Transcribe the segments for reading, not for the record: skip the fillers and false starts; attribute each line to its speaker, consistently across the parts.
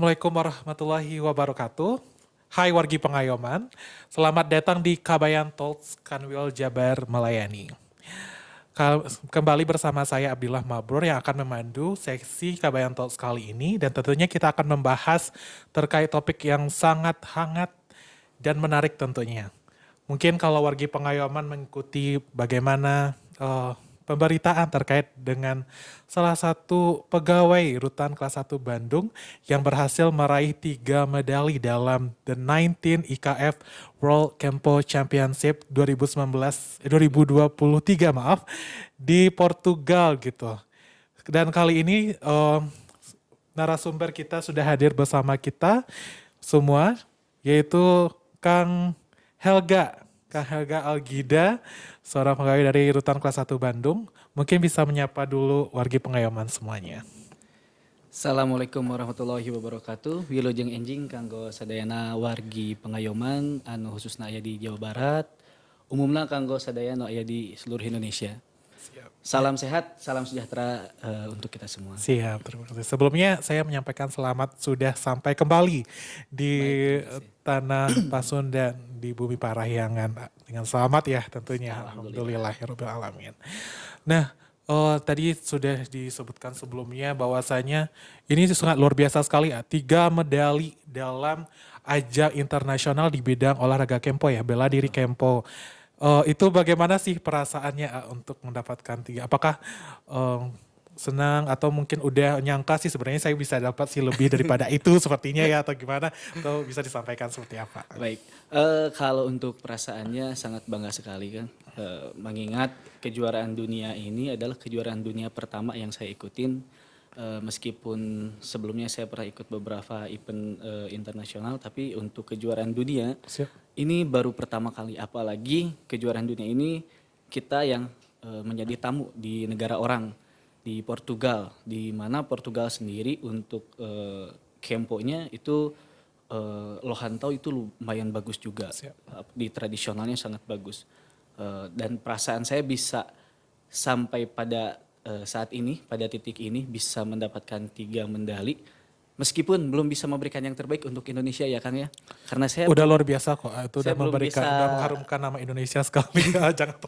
Speaker 1: Assalamualaikum warahmatullahi wabarakatuh. Hai wargi pengayoman, selamat datang di Kabayan Talks Kanwil Jabar Melayani. Kembali bersama saya Abdillah Mabrur yang akan memandu seksi Kabayan Talks kali ini, dan tentunya kita akan membahas terkait topik yang sangat hangat dan menarik tentunya. Mungkin kalau wargi pengayoman mengikuti bagaimana pemberitaan terkait dengan salah satu pegawai rutan kelas 1 Bandung yang berhasil meraih 3 medali dalam The 19 IKF World Kempo Championship 2023 di Portugal gitu. Dan kali ini narasumber kita sudah hadir bersama kita semua, yaitu Kang Helga Algida, seorang pegawai dari Rutan Kelas 1 Bandung. Mungkin bisa menyapa dulu wargi pengayoman semuanya.
Speaker 2: Assalamualaikum warahmatullahi wabarakatuh. Wilujeng enjing kanggo sadayana wargi pengayoman anu khususna aya di Jawa Barat. Umumna kanggo sadayana aya di seluruh Indonesia.
Speaker 1: Siap.
Speaker 2: Salam sehat, salam sejahtera untuk kita semua.
Speaker 1: Siap, terima kasih. Sebelumnya saya menyampaikan selamat sudah sampai kembali di tanah Pasundan di Bumi Parahyangan dengan selamat ya tentunya. Alhamdulillahirrahmanirrahim. Nah, tadi sudah disebutkan sebelumnya bahwasanya ini sangat luar biasa sekali ya. 3 medali dalam ajang internasional di bidang olahraga kempo ya, bela diri kempo. Itu bagaimana sih perasaannya untuk mendapatkan 3? Apakah senang atau mungkin udah nyangka sih sebenarnya saya bisa dapat sih lebih daripada itu sepertinya ya, atau gimana? Atau bisa disampaikan seperti apa?
Speaker 2: Baik, kalau untuk perasaannya sangat bangga sekali kan. Mengingat kejuaraan dunia ini adalah kejuaraan dunia pertama yang saya ikutin. Meskipun sebelumnya saya pernah ikut beberapa event internasional, tapi untuk kejuaraan dunia ini baru pertama kali. Apalagi kejuaraan dunia ini kita yang menjadi tamu di negara orang, di Portugal, di mana Portugal sendiri untuk kemponya itu Lohantau itu lumayan bagus juga. Di tradisionalnya sangat bagus. Dan perasaan saya bisa sampai pada saat ini, pada titik ini bisa mendapatkan 3 medali. Meskipun belum bisa memberikan yang terbaik untuk Indonesia ya Kang ya. Karena saya
Speaker 1: udah luar biasa kok, itu udah
Speaker 2: bisa,
Speaker 1: udah mengharumkan nama Indonesia sekali. Jangan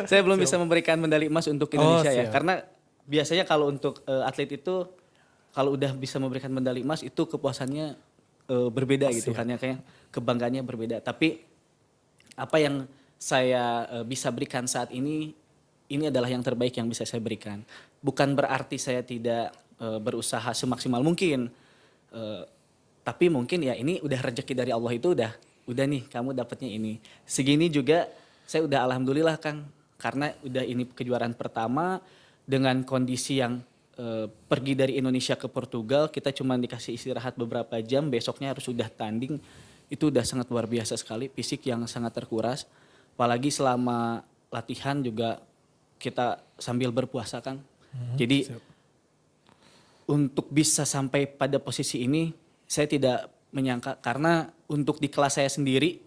Speaker 2: saya belum bisa memberikan medali emas untuk Indonesia ya.
Speaker 1: Siap.
Speaker 2: Karena biasanya kalau untuk atlet itu kalau udah bisa memberikan medali emas itu kepuasannya berbeda gitu kan ya, kayak kebanggaannya berbeda. Tapi apa yang saya bisa berikan saat ini adalah yang terbaik yang bisa saya berikan. Bukan berarti saya tidak berusaha semaksimal mungkin. Tapi mungkin ya ini udah rezeki dari Allah, itu udah nih kamu dapatnya ini. Segini juga saya udah alhamdulillah Kang, karena udah ini kejuaraan pertama dengan kondisi yang pergi dari Indonesia ke Portugal, kita cuma dikasih istirahat beberapa jam, besoknya harus sudah tanding. Itu udah sangat luar biasa sekali, fisik yang sangat terkuras. Apalagi selama latihan juga kita sambil berpuasa Kang. Jadi untuk bisa sampai pada posisi ini saya tidak menyangka, karena untuk di kelas saya sendiri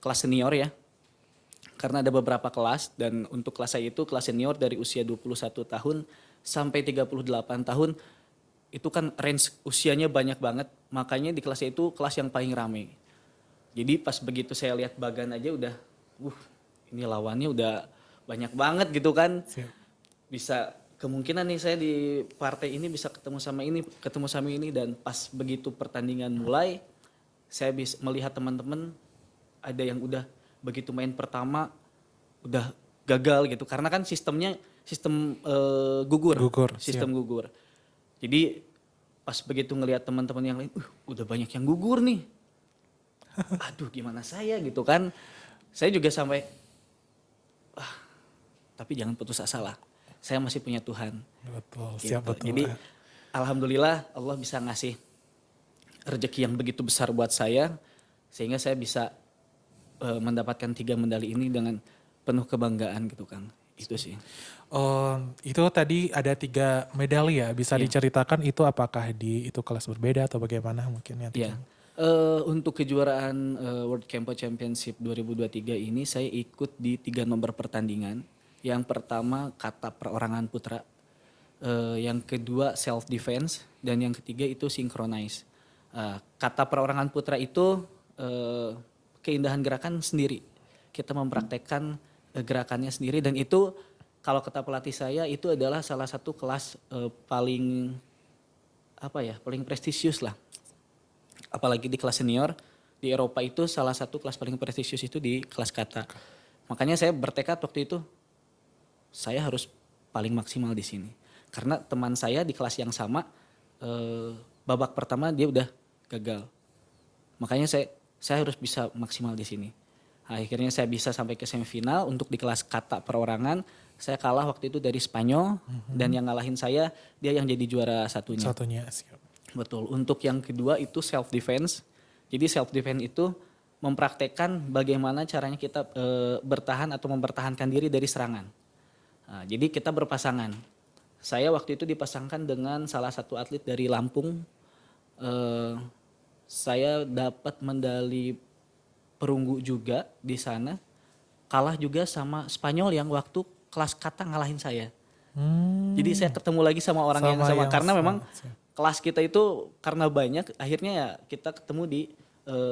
Speaker 2: kelas senior ya. Karena ada beberapa kelas, dan untuk kelas saya itu kelas senior dari usia 21 tahun sampai 38 tahun. Itu kan range usianya banyak banget, makanya di kelas saya itu kelas yang paling rame. Jadi pas begitu saya lihat bagan aja udah, ini lawannya udah banyak banget gitu kan. Bisa kemungkinan nih saya di partai ini bisa ketemu sama ini, dan pas begitu pertandingan mulai, saya bisa melihat teman-teman ada yang udah begitu main pertama udah gagal gitu, karena kan sistem gugur. Gugur. Jadi pas begitu ngelihat teman-teman yang lain, udah banyak yang gugur nih. Aduh gimana saya gitu kan. Saya juga sampai tapi jangan putus asa lah. Saya masih punya Tuhan.
Speaker 1: Betul,
Speaker 2: gitu.
Speaker 1: siap betul.
Speaker 2: Jadi alhamdulillah Allah bisa ngasih rezeki yang begitu besar buat saya, sehingga saya bisa mendapatkan 3 medali ini dengan penuh kebanggaan gitu Kang. Itu sih.
Speaker 1: Itu tadi ada 3 medali ya, bisa diceritakan itu apakah di itu kelas berbeda atau bagaimana mungkin ya?
Speaker 2: Iya. Untuk kejuaraan World Kempo Championship 2023 ini saya ikut di 3 nomor pertandingan. Yang pertama kata perorangan putra. yang kedua self defense, dan yang ketiga itu synchronize. Kata perorangan putra itu keindahan gerakan sendiri. Kita mempraktekkan gerakannya sendiri, dan itu kalau kata pelatih saya itu adalah salah satu kelas paling paling prestisius lah. Apalagi di kelas senior di Eropa itu salah satu kelas paling prestisius itu di kelas kata. Makanya saya bertekad waktu itu saya harus paling maksimal di sini. Karena teman saya di kelas yang sama babak pertama dia udah gagal. Makanya saya harus bisa maksimal di sini. Akhirnya saya bisa sampai ke semifinal untuk di kelas kata perorangan. Saya kalah waktu itu dari Spanyol, dan yang ngalahin saya dia yang jadi juara satunya.
Speaker 1: Siap.
Speaker 2: Betul. Untuk yang kedua itu self defense. Jadi self defense itu mempraktekkan bagaimana caranya kita bertahan atau mempertahankan diri dari serangan. Nah, jadi kita berpasangan. Saya waktu itu dipasangkan dengan salah satu atlet dari Lampung. Saya dapat medali perunggu juga di sana. Kalah juga sama Spanyol yang waktu kelas kata ngalahin saya. Jadi saya ketemu lagi sama orang yang sama. Karena memang kelas kita itu karena banyak, akhirnya ya kita ketemu di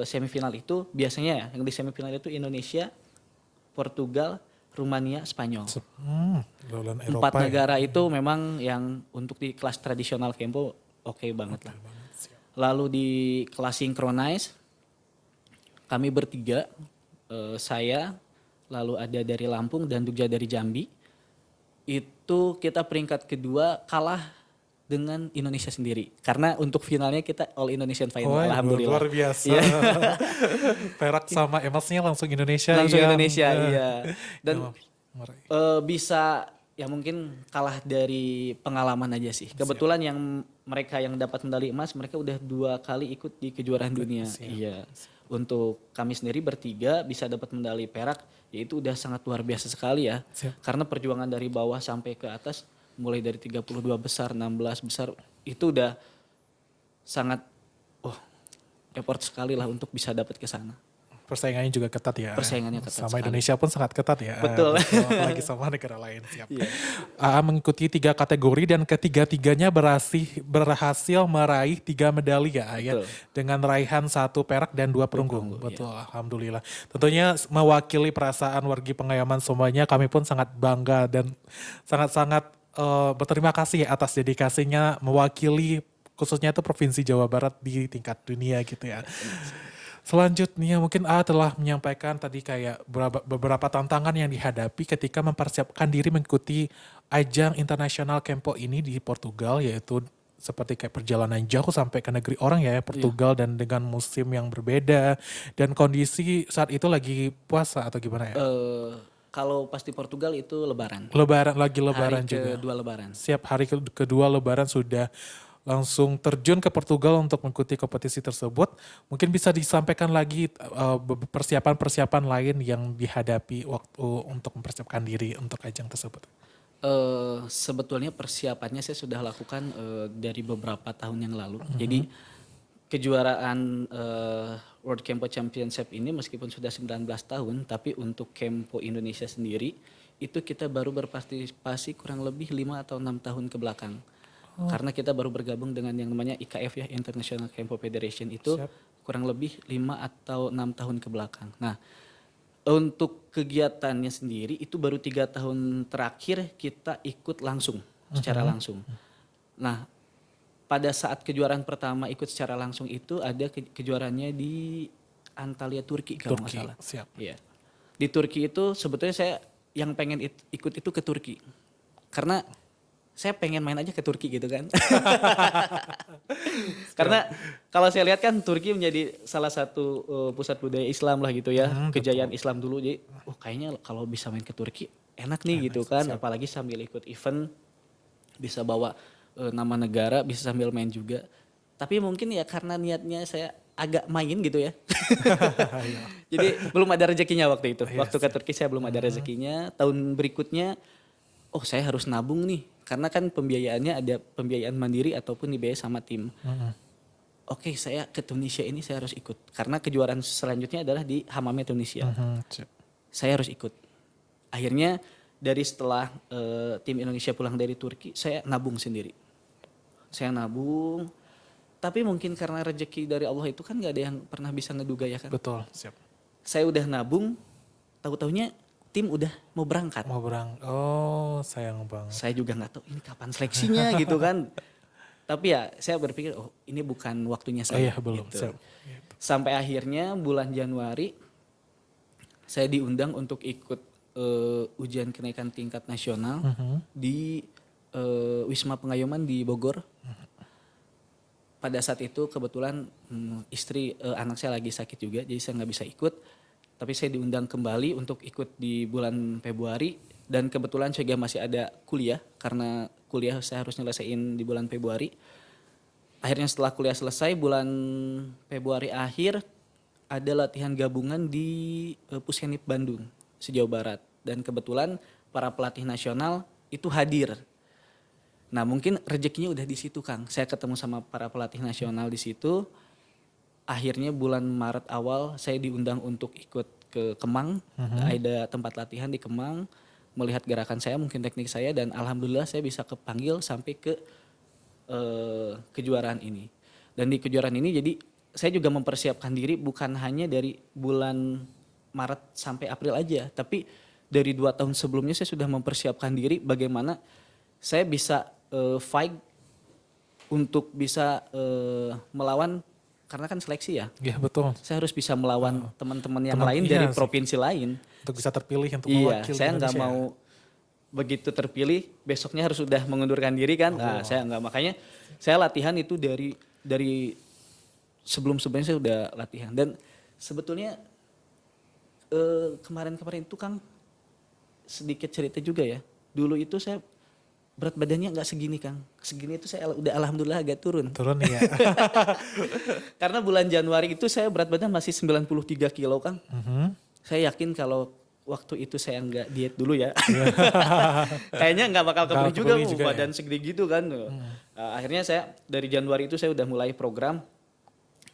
Speaker 2: semifinal itu. Biasanya ya yang di semifinal itu Indonesia, Portugal, Rumania, Spanyol. Empat negara itu memang yang untuk di kelas tradisional Kempo oke banget lah. Lalu di kelas synchronize kami bertiga, saya, lalu ada dari Lampung dan juga dari Jambi. Itu kita peringkat kedua kalah dengan Indonesia sendiri. Karena untuk finalnya kita All Indonesian Final, alhamdulillah.
Speaker 1: Luar biasa. Perak sama emasnya langsung Indonesia.
Speaker 2: Iya. Dan bisa ya mungkin kalah dari pengalaman aja sih. Kebetulan yang mereka yang dapat medali emas, mereka udah 2 kali ikut di kejuaraan dunia. Iya. Untuk kami sendiri bertiga bisa dapat medali perak, ya itu udah sangat luar biasa sekali ya. Karena perjuangan dari bawah sampai ke atas, mulai dari 32 besar, 16 besar, itu udah sangat effort sekali lah untuk bisa dapat ke sana.
Speaker 1: Persaingannya juga ketat ya.
Speaker 2: Persaingannya ketat
Speaker 1: sama
Speaker 2: sekali.
Speaker 1: Indonesia pun sangat ketat ya.
Speaker 2: Betul.
Speaker 1: Apalagi sama negara lain. Siap. AA mengikuti 3 kategori dan ketiga-tiganya berhasil meraih 3 medali ya. Dengan raihan 1 perak dan 2 perunggu. Betul, alhamdulillah. Tentunya mewakili perasaan wargi Pengayaman semuanya, kami pun sangat bangga dan sangat-sangat berterima kasih atas dedikasinya mewakili khususnya itu Provinsi Jawa Barat di tingkat dunia gitu ya. Selanjutnya mungkin A telah menyampaikan tadi kayak beberapa tantangan yang dihadapi ketika mempersiapkan diri mengikuti ajang internasional Kempo ini di Portugal, yaitu seperti kayak perjalanan jauh sampai ke negeri orang ya Portugal, dan dengan musim yang berbeda dan kondisi saat itu lagi puasa atau gimana ya?
Speaker 2: Kalau pas di Portugal itu lebaran.
Speaker 1: Lebaran
Speaker 2: Hari
Speaker 1: juga.
Speaker 2: kedua lebaran.
Speaker 1: Siap, hari kedua lebaran sudah langsung terjun ke Portugal untuk mengikuti kompetisi tersebut. Mungkin bisa disampaikan lagi persiapan-persiapan lain yang dihadapi waktu untuk mempersiapkan diri untuk ajang tersebut.
Speaker 2: Sebetulnya persiapannya saya sudah lakukan dari beberapa tahun yang lalu. Jadi kejuaraan World Kempo Championship ini meskipun sudah 19 tahun, tapi untuk Kempo Indonesia sendiri itu kita baru berpartisipasi kurang lebih 5 atau 6 tahun ke belakang. Karena kita baru bergabung dengan yang namanya IKF ya, International Kempo Federation itu. Kurang lebih 5 atau 6 tahun ke belakang. Nah, untuk kegiatannya sendiri itu baru 3 tahun terakhir kita ikut langsung, secara langsung. Nah, pada saat kejuaraan pertama ikut secara langsung itu ada kejuaraannya di Antalya, Turki kalau nggak salah.
Speaker 1: Siap.
Speaker 2: Iya. Di Turki itu sebetulnya saya yang pengen ikut itu ke Turki. Karena saya pengen main aja ke Turki gitu kan. Karena kalau saya lihat kan Turki menjadi salah satu pusat budaya Islam lah gitu ya. Kejayaan Islam dulu. Jadi kayaknya kalau bisa main ke Turki enak nih gitu kan. Apalagi sambil ikut event, bisa bawa nama negara, bisa sambil main juga. Tapi mungkin ya karena niatnya saya agak main gitu ya. Jadi belum ada rezekinya waktu itu. Waktu ke Turki saya belum ada rezekinya. Tahun berikutnya saya harus nabung nih. Karena kan pembiayaannya ada pembiayaan mandiri ataupun dibiayai sama tim. Oke, saya ke Tunisia ini saya harus ikut. Karena kejuaraan selanjutnya adalah di Hamamiyah Tunisia. Saya harus ikut. Akhirnya dari setelah tim Indonesia pulang dari Turki, saya nabung sendiri. Saya nabung, tapi mungkin karena rezeki dari Allah itu kan nggak ada yang pernah bisa ngeduga ya kan.
Speaker 1: Betul, siap.
Speaker 2: Saya udah nabung, tahu-taunya tim udah mau berangkat.
Speaker 1: Oh, sayang banget.
Speaker 2: Saya juga nggak tahu ini kapan seleksinya gitu kan. Tapi ya saya berpikir, oh ini bukan waktunya
Speaker 1: Oh
Speaker 2: saya.
Speaker 1: iya, belum,
Speaker 2: Gitu.
Speaker 1: siap.
Speaker 2: Sampai akhirnya bulan Januari, saya diundang untuk ikut ujian kenaikan tingkat nasional di Wisma Pengayuman di Bogor. Pada saat itu kebetulan istri anak saya lagi sakit juga, jadi saya nggak bisa ikut. Tapi saya diundang kembali untuk ikut di bulan Februari dan kebetulan saya masih ada kuliah karena kuliah saya harus nyelesain di bulan Februari. Akhirnya setelah kuliah selesai bulan Februari akhir ada latihan gabungan di Puskenip Bandung, se-Jawa Barat. Dan kebetulan para pelatih nasional itu hadir. Nah mungkin rezekinya udah di situ Kang. Saya ketemu sama para pelatih nasional di situ. Akhirnya bulan Maret awal saya diundang untuk ikut ke Kemang. Ada tempat latihan di Kemang. Melihat gerakan saya, mungkin teknik saya. Dan alhamdulillah saya bisa kepanggil sampai ke kejuaraan ini. Dan di kejuaraan ini jadi saya juga mempersiapkan diri bukan hanya dari bulan Maret sampai April aja. Tapi dari 2 tahun sebelumnya saya sudah mempersiapkan diri bagaimana saya bisa fight untuk bisa melawan karena kan seleksi ya.
Speaker 1: Iya, betul.
Speaker 2: Saya harus bisa melawan teman-teman yang
Speaker 1: Teman-
Speaker 2: lain
Speaker 1: iya
Speaker 2: dari
Speaker 1: sih.
Speaker 2: provinsi lain.
Speaker 1: Untuk bisa terpilih untuk
Speaker 2: Iya,
Speaker 1: mewakili
Speaker 2: saya nggak
Speaker 1: Indonesia.
Speaker 2: mau begitu terpilih besoknya harus sudah mengundurkan diri kan. Nah, saya nggak, makanya saya latihan itu dari sebelum-sebelumnya saya udah latihan dan sebetulnya kemarin-kemarin itu Kang sedikit cerita juga ya. Dulu itu saya berat badannya nggak segini Kang. Segini itu saya udah alhamdulillah agak turun.
Speaker 1: Turun ya.
Speaker 2: Karena bulan Januari itu saya berat badan masih 93 kilo Kang. Saya yakin kalau waktu itu saya nggak diet dulu ya. Kayaknya nggak bakal kebeli
Speaker 1: Nggak
Speaker 2: juga,
Speaker 1: kebeli juga
Speaker 2: badan segede gitu kan. Akhirnya saya dari Januari itu saya udah mulai program.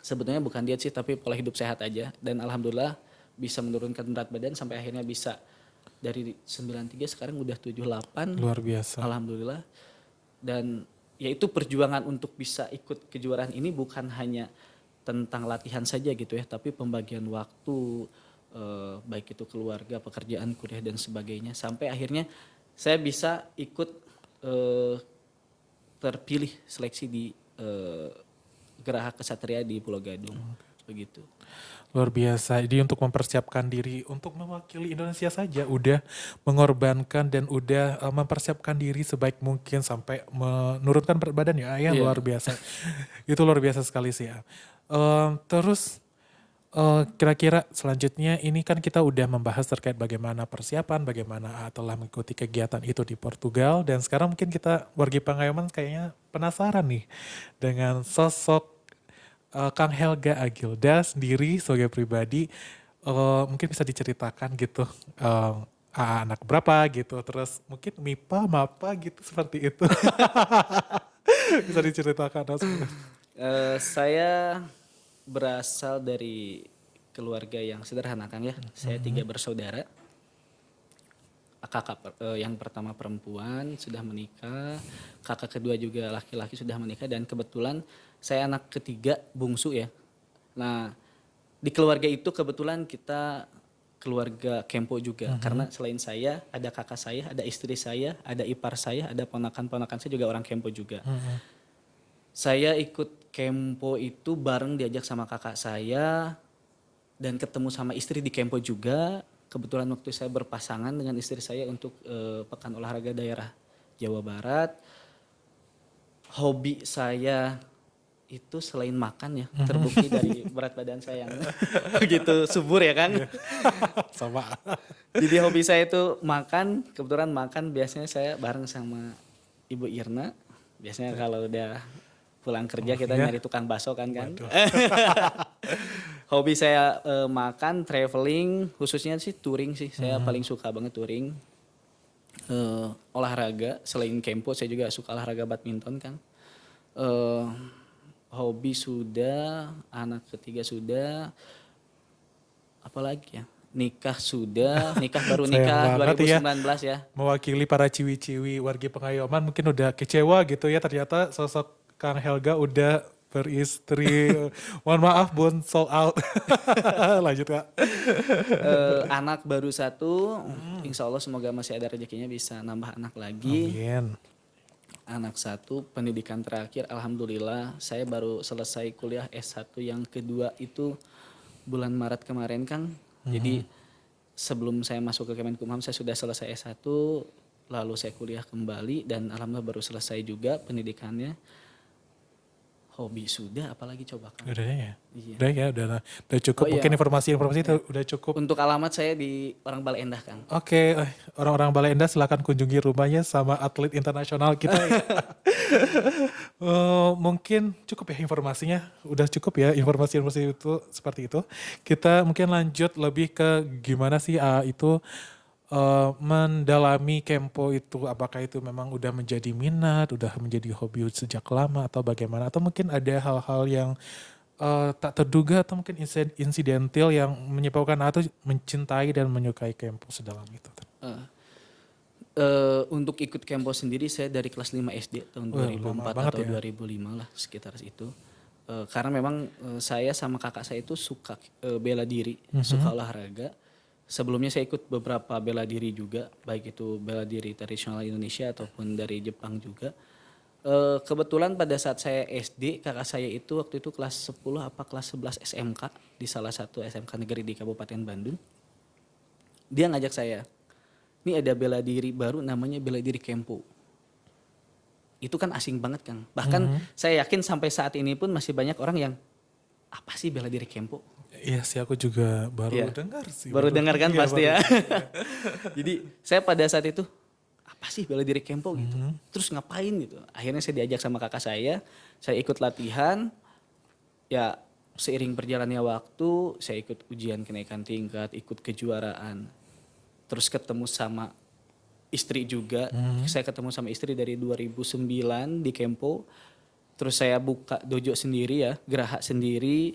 Speaker 2: Sebetulnya bukan diet sih tapi pola hidup sehat aja. Dan alhamdulillah bisa menurunkan berat badan sampai akhirnya bisa dari 93 sekarang udah 78.
Speaker 1: Luar biasa.
Speaker 2: Alhamdulillah. Dan yaitu perjuangan untuk bisa ikut kejuaraan ini bukan hanya tentang latihan saja gitu ya, tapi pembagian waktu, baik itu keluarga, pekerjaan, kuliah dan sebagainya. Sampai akhirnya saya bisa ikut terpilih seleksi di Geraha Kesatria di Pulau Gadung. Begitu.
Speaker 1: Luar biasa. Jadi untuk mempersiapkan diri untuk mewakili Indonesia saja udah mengorbankan dan udah mempersiapkan diri sebaik mungkin sampai menurunkan berat badan ya. Ya luar biasa. Itu luar biasa sekali sih ya. Terus kira-kira selanjutnya ini kan kita udah membahas terkait bagaimana persiapan, bagaimana telah mengikuti kegiatan itu di Portugal dan sekarang mungkin kita wargi Pengayuman kayaknya penasaran nih dengan sosok Kang Helga Agilda sendiri sebagai pribadi mungkin bisa diceritakan gitu anak berapa gitu terus mungkin MIPA, MAPA gitu seperti itu bisa diceritakan langsung.
Speaker 2: Saya berasal dari keluarga yang sederhana kan ya. Saya 3 bersaudara. Kakak yang pertama perempuan sudah menikah, kakak kedua juga laki-laki sudah menikah dan kebetulan saya anak ketiga bungsu ya. Nah di keluarga itu kebetulan kita keluarga Kempo juga karena selain saya ada kakak saya, ada istri saya, ada ipar saya, ada ponakan-ponakan saya juga orang Kempo juga. Saya ikut Kempo itu bareng diajak sama kakak saya dan ketemu sama istri di Kempo juga. Kebetulan waktu saya berpasangan dengan istri saya untuk Pekan Olahraga Daerah Jawa Barat. Hobi saya itu selain makan ya, terbukti dari berat badan saya yang begitu subur ya kan.
Speaker 1: Sama.
Speaker 2: Jadi hobi saya itu makan, kebetulan makan biasanya saya bareng sama Ibu Irna. Biasanya kalau udah pulang kerja kita nyari tukang bakso kan. Hobi saya makan, traveling, khususnya sih touring sih. Saya paling suka banget touring. Olahraga, selain Kempo saya juga suka olahraga badminton kan. Hobi sudah, anak ketiga sudah. Apalagi ya? Nikah sudah, nikah baru
Speaker 1: Sayang
Speaker 2: nikah
Speaker 1: banget ya.
Speaker 2: 2019 ya.
Speaker 1: Mewakili para ciwi-ciwi wargi Pengayoman mungkin udah kecewa gitu ya, ternyata sosok Kang Helga udah beristri. Mohon maaf Bun, sold out. Lanjut Kak.
Speaker 2: Anak baru satu, insya Allah semoga masih ada rezekinya bisa nambah anak lagi.
Speaker 1: Amin.
Speaker 2: Anak satu, pendidikan terakhir, alhamdulillah saya baru selesai kuliah S1 yang kedua itu bulan Maret kemarin Kang. Jadi sebelum saya masuk ke Kemenkumham saya sudah selesai S1, lalu saya kuliah kembali dan alhamdulillah baru selesai juga pendidikannya. Hobi sudah, apalagi coba Kang.
Speaker 1: Udah ya?
Speaker 2: Iya.
Speaker 1: Udah cukup.
Speaker 2: Oh, iya.
Speaker 1: Mungkin informasi-informasi itu udah cukup.
Speaker 2: Untuk alamat saya di orang Bale Endah Kang.
Speaker 1: Oke, orang-orang Bale Endah silakan kunjungi rumahnya sama atlet internasional kita ya. Mungkin cukup ya informasinya, udah cukup ya informasi-informasi itu seperti itu. Kita mungkin lanjut lebih ke gimana sih itu mendalami Kempo itu, apakah itu memang udah menjadi minat, udah menjadi hobi sejak lama atau bagaimana, atau mungkin ada hal-hal yang tak terduga atau mungkin insidental yang menyebabkan atau mencintai dan menyukai Kempo sedalam itu.
Speaker 2: Untuk ikut Kempo sendiri saya dari kelas 5 SD tahun 2004 atau 2005 lah sekitar itu. Karena memang saya sama kakak saya itu suka bela diri, suka olahraga. Sebelumnya saya ikut beberapa bela diri juga, baik itu bela diri tradisional Indonesia ataupun dari Jepang juga. Kebetulan pada saat saya SD, kakak saya itu waktu itu kelas 10 apa kelas 11 SMK di salah satu SMK negeri di Kabupaten Bandung. Dia ngajak saya, ini ada bela diri baru namanya bela diri Kempo. Itu kan asing banget Kang. Bahkan saya yakin sampai saat ini pun masih banyak orang yang, apa sih bela diri Kempo?
Speaker 1: Iya sih, aku juga baru dengar sih.
Speaker 2: Baru dengar kan
Speaker 1: iya,
Speaker 2: pasti ya. Jadi saya pada saat itu, apa sih bela diri Kempo gitu. Terus ngapain gitu. Akhirnya saya diajak sama kakak saya ikut latihan. Ya seiring berjalannya waktu, saya ikut ujian kenaikan tingkat, ikut kejuaraan. Terus ketemu sama istri juga. Saya ketemu sama istri dari 2009 di Kempo. Terus saya buka dojo sendiri ya, geraha sendiri.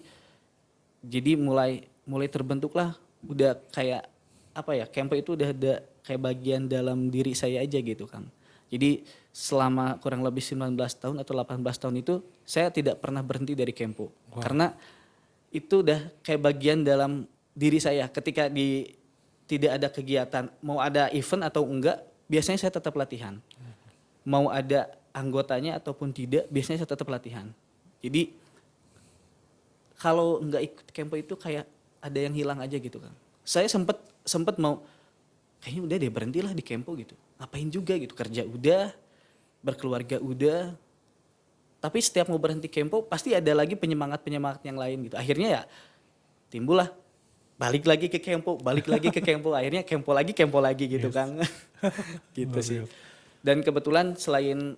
Speaker 2: Jadi mulai terbentuklah udah kayak apa ya, Kempo itu udah ada kayak bagian dalam diri saya aja gitu Kang. Jadi selama kurang lebih 19 tahun atau 18 tahun itu saya tidak pernah berhenti dari Kempo. Karena itu udah kayak bagian dalam diri saya. Ketika tidak ada kegiatan, mau ada event atau enggak, biasanya saya tetap latihan. Mau ada anggotanya ataupun tidak, biasanya saya tetap latihan. Jadi kalau nggak ikut Kempo itu kayak ada yang hilang aja gitu Kang. Saya sempet mau kayaknya udah deh berhentilah di Kempo gitu. Ngapain juga gitu, kerja udah, berkeluarga udah. Tapi setiap mau berhenti Kempo pasti ada lagi penyemangat yang lain gitu. Akhirnya ya timbullah balik lagi ke Kempo, akhirnya Kempo lagi gitu Kang. Gitu sih. Dan kebetulan selain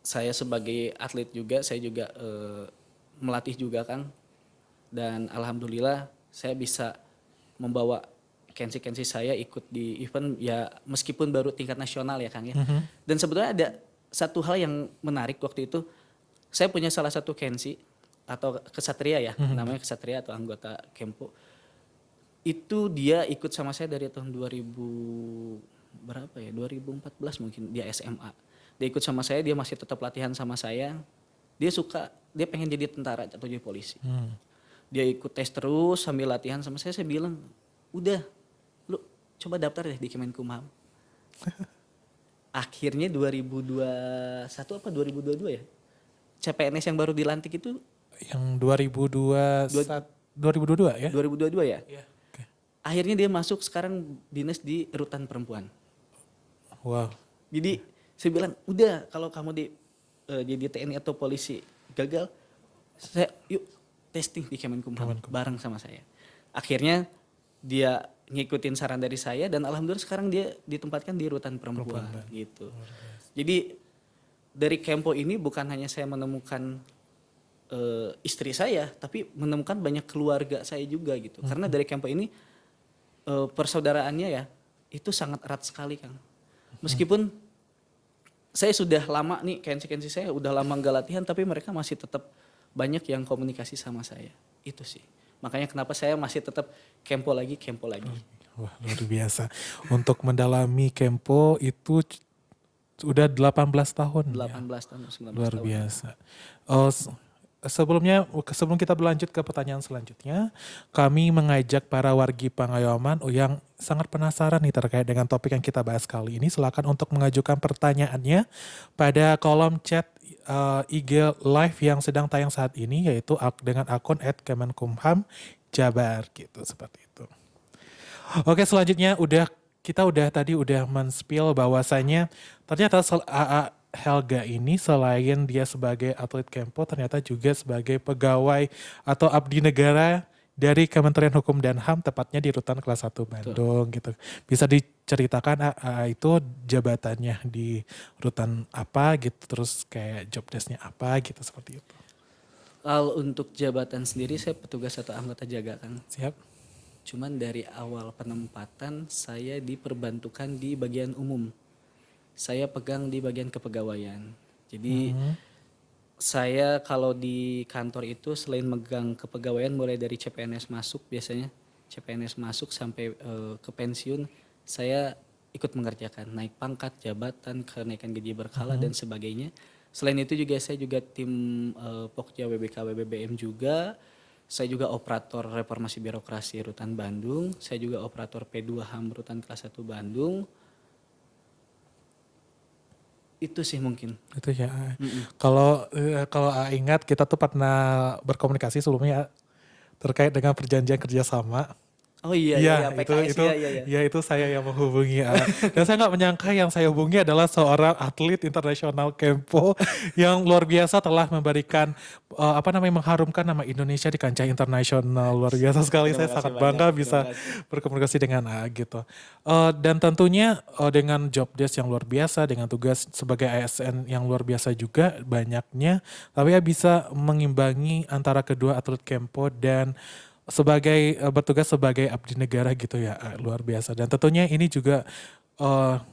Speaker 2: saya sebagai atlet juga, saya juga melatih juga Kang, dan alhamdulillah saya bisa membawa kensi saya ikut di event ya meskipun baru tingkat nasional ya Kang ya. Dan sebetulnya ada satu hal yang menarik waktu itu, saya punya salah satu kensi atau kesatria ya, namanya kesatria atau anggota Kempo. Itu dia ikut sama saya dari tahun 2014 mungkin, dia SMA. Dia ikut sama saya, dia masih tetap latihan sama saya. Dia pengen jadi tentara atau jadi polisi. Dia ikut tes terus sambil latihan sama saya bilang, udah lu coba daftar deh di Kemenkumham. Akhirnya 2021 apa 2022 ya? CPNS yang baru dilantik itu
Speaker 1: yang 2022 ya?
Speaker 2: 2022 ya?
Speaker 1: Iya. Okay.
Speaker 2: Akhirnya dia masuk sekarang dinas di Rutan Perempuan.
Speaker 1: Wow.
Speaker 2: Jadi saya bilang, udah kalau kamu jadi TNI atau polisi gagal, yuk testing di Kemenkumham bareng sama saya. Akhirnya dia ngikutin saran dari saya dan alhamdulillah sekarang dia ditempatkan di Rutan Perempuan gitu. Jadi dari Kempo ini bukan hanya saya menemukan istri saya, tapi menemukan banyak keluarga saya juga gitu. Karena dari Kempo ini persaudaraannya ya itu sangat erat sekali Kang. Meskipun saya sudah lama nih, kensi saya udah lama nggak latihan, tapi mereka masih tetap banyak yang komunikasi sama saya. Itu sih. Makanya kenapa saya masih tetap kempo lagi.
Speaker 1: Wah, luar biasa. Untuk mendalami Kempo itu udah 18 tahun ya.
Speaker 2: 18 tahun, 19
Speaker 1: Luar
Speaker 2: tahun.
Speaker 1: biasa. Oh, sebelum kita berlanjut ke pertanyaan selanjutnya, kami mengajak para wargi Pangayoman yang sangat penasaran nih terkait dengan topik yang kita bahas kali ini. Silakan untuk mengajukan pertanyaannya pada kolom chat IG live yang sedang tayang saat ini, yaitu dengan akun @kemenkumham Jabar gitu, seperti itu. Oke, selanjutnya kita tadi udah men-spill bahwasanya ternyata AA Helga ini selain dia sebagai atlet Kempo ternyata juga sebagai pegawai atau abdi negara dari Kementerian Hukum dan HAM, tepatnya di Rutan Kelas 1 Bandung gitu. Bisa diceritakan AA itu jabatannya di rutan apa gitu, terus kayak job desk-nya apa gitu, seperti itu.
Speaker 2: Kalau untuk jabatan sendiri saya petugas atau anggota jaga kan.
Speaker 1: Siap?
Speaker 2: Cuman dari awal penempatan saya diperbantukan di bagian umum. Saya pegang di bagian kepegawaian. Jadi saya kalau di kantor itu selain megang kepegawaian mulai dari CPNS masuk biasanya. CPNS masuk sampai ke pensiun saya ikut mengerjakan naik pangkat, jabatan, kenaikan gaji berkala dan sebagainya. Selain itu juga saya juga tim Pokja WBK WBBM juga. Saya juga operator reformasi birokrasi Rutan Bandung. Saya juga operator P2 HAM Rutan Kelas 1 Bandung. Itu sih mungkin.
Speaker 1: Itu ya. Kalau ingat kita tuh pernah berkomunikasi sebelumnya terkait dengan perjanjian kerjasama.
Speaker 2: Oh iya
Speaker 1: Iya,
Speaker 2: PKS iya.
Speaker 1: ya itu saya yang menghubungi. Dan saya nggak menyangka yang saya hubungi adalah seorang atlet internasional Kempo yang luar biasa telah memberikan mengharumkan nama Indonesia di kancah internasional. Luar biasa sekali.
Speaker 2: Terima
Speaker 1: Saya
Speaker 2: kasih
Speaker 1: sangat
Speaker 2: banyak,
Speaker 1: bangga
Speaker 2: terima
Speaker 1: bisa
Speaker 2: kasih.
Speaker 1: berkomunikasi dengan gitu. Dan tentunya dengan job desk yang luar biasa, dengan tugas sebagai ASN yang luar biasa juga banyaknya, tapi ya bisa mengimbangi antara kedua atlet Kempo dan bertugas sebagai abdi negara gitu ya, luar biasa. Dan tentunya ini juga